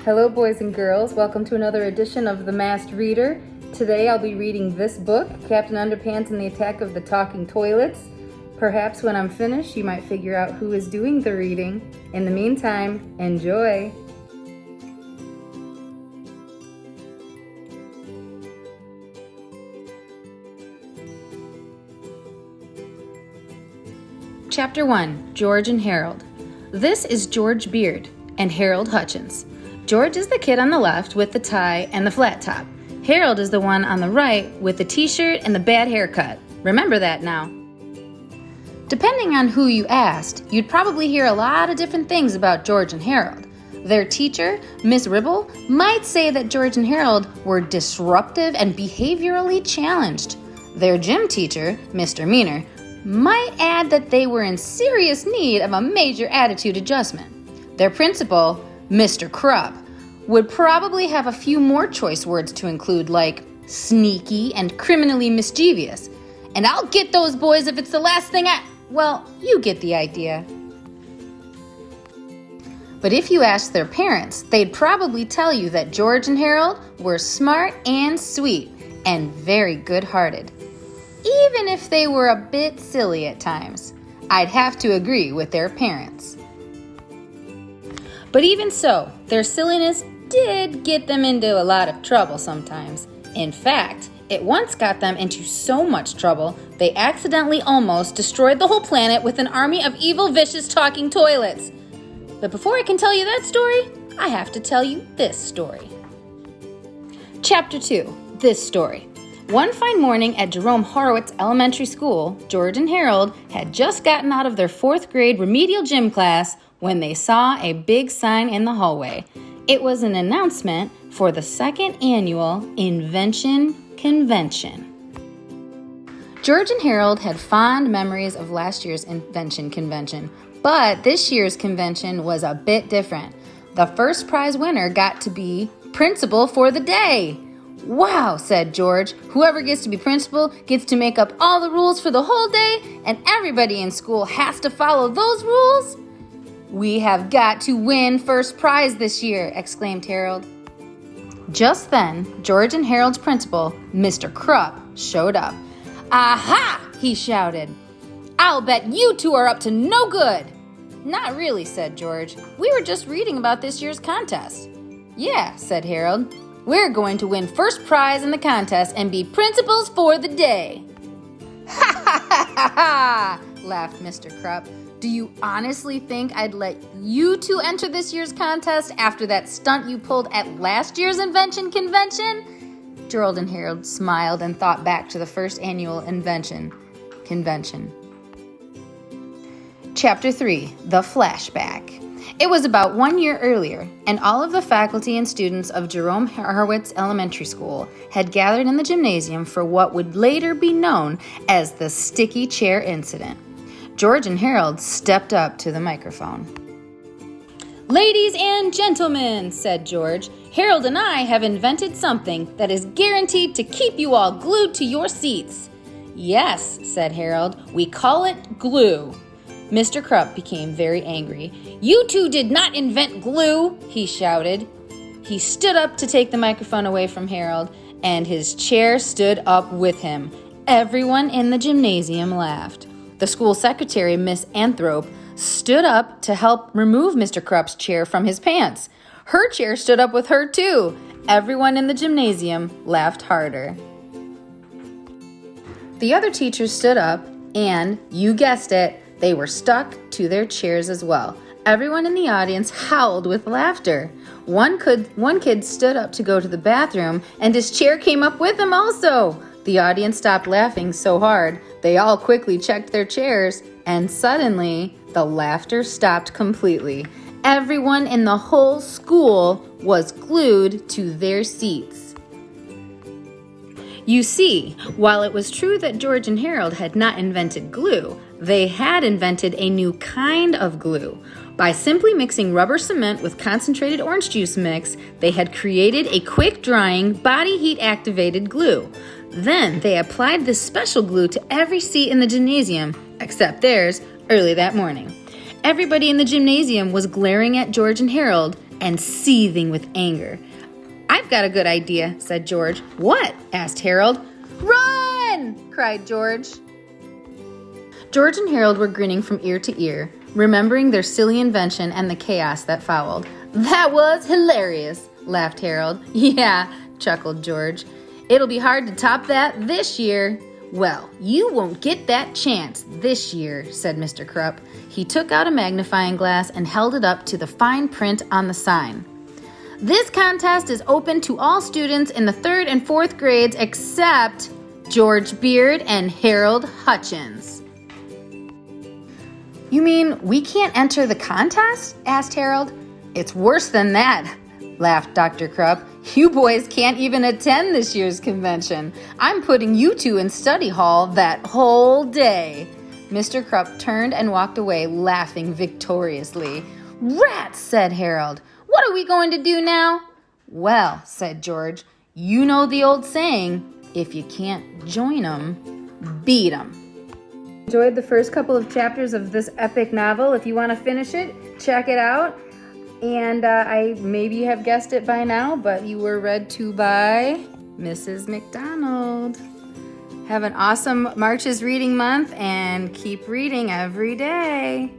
Hello boys and girls, welcome to another edition of The Masked Reader. Today I'll be reading this book, Captain Underpants and the Attack of the Talking Toilets. Perhaps when I'm finished you might figure out who is doing the reading. In the meantime, enjoy! Chapter 1, George and Harold. This is George Beard and Harold Hutchins. George is the kid on the left with the tie and the flat top. Harold is the one on the right with the t-shirt and the bad haircut. Remember that now. Depending on who you asked, you'd probably hear a lot of different things about George and Harold. Their teacher, Miss Ribble, might say that George and Harold were disruptive and behaviorally challenged. Their gym teacher, Mr. Meaner, might add that they were in serious need of a major attitude adjustment. Their principal, Mr. Krupp, would probably have a few more choice words to include, like sneaky and criminally mischievous. And I'll get those boys if it's the last thing well, you get the idea. But if you asked their parents, they'd probably tell you that George and Harold were smart and sweet and very good-hearted. Even if they were a bit silly at times, I'd have to agree with their parents. But even so, their silliness did get them into a lot of trouble sometimes. In fact, it once got them into so much trouble, they accidentally almost destroyed the whole planet with an army of evil, vicious talking toilets. But before I can tell you that story, I have to tell you this story. Chapter 2, this story. One fine morning at Jerome Horowitz Elementary School, George and Harold had just gotten out of their 4th grade remedial gym class when they saw a big sign in the hallway. It was an announcement for the 2nd annual Invention Convention. George and Harold had fond memories of last year's Invention Convention, but this year's convention was a bit different. The first prize winner got to be principal for the day. "Wow," said George. "Whoever gets to be principal gets to make up all the rules for the whole day, and everybody in school has to follow those rules?" "We have got to win first prize this year," exclaimed Harold. Just then, George and Harold's principal, Mr. Krupp, showed up. "Aha!" he shouted. "I'll bet you two are up to no good." "Not really," said George. "We were just reading about this year's contest." "Yeah," said Harold. "We're going to win first prize in the contest and be principals for the day." "Ha ha ha ha ha!" laughed Mr. Krupp. "Do you honestly think I'd let you two enter this year's contest after that stunt you pulled at last year's Invention Convention?" Gerald and Harold smiled and thought back to the first annual Invention Convention. Chapter 3, The Flashback. It was about 1 year earlier, and all of the faculty and students of Jerome Horowitz Elementary School had gathered in the gymnasium for what would later be known as the sticky chair incident. George and Harold stepped up to the microphone. "Ladies and gentlemen," said George, "Harold and I have invented something that is guaranteed to keep you all glued to your seats." "Yes," said Harold, "we call it glue." Mr. Krupp became very angry. "You two did not invent glue," he shouted. He stood up to take the microphone away from Harold, and his chair stood up with him. Everyone in the gymnasium laughed. The school secretary, Miss Anthrop, stood up to help remove Mr. Krupp's chair from his pants. Her chair stood up with her too. Everyone in the gymnasium laughed harder. The other teachers stood up, and, you guessed it, they were stuck to their chairs as well. Everyone in the audience howled with laughter. One kid stood up to go to the bathroom, and his chair came up with him also. The audience stopped laughing so hard, they all quickly checked their chairs, and suddenly, the laughter stopped completely. Everyone in the whole school was glued to their seats. You see, while it was true that George and Harold had not invented glue, they had invented a new kind of glue. By simply mixing rubber cement with concentrated orange juice mix, they had created a quick-drying, body heat-activated glue. Then they applied this special glue to every seat in the gymnasium, except theirs, early that morning. Everybody in the gymnasium was glaring at George and Harold and seething with anger. "I've got a good idea," said George. "What?" asked Harold. "Run!" cried George. George and Harold were grinning from ear to ear, remembering their silly invention and the chaos that followed. "That was hilarious," laughed Harold. "Yeah," chuckled George. "It'll be hard to top that this year." "Well, you won't get that chance this year," said Mr. Krupp. He took out a magnifying glass and held it up to the fine print on the sign. "This contest is open to all students in the 3rd and 4th grades except George Beard and Harold Hutchins." "You mean we can't enter the contest?" asked Harold. "It's worse than that," laughed Dr. Krupp. "You boys can't even attend this year's convention. I'm putting you two in study hall that whole day." Mr. Krupp turned and walked away, laughing victoriously. "Rats," said Harold. "What are we going to do now?" "Well," said George, "you know the old saying, if you can't join 'em, beat 'em." Enjoyed the first couple of chapters of this epic novel. If you want to finish it, check it out. And I maybe have guessed it by now, but you were read to by Mrs. McDonald. Have an awesome March's Reading Month and keep reading every day.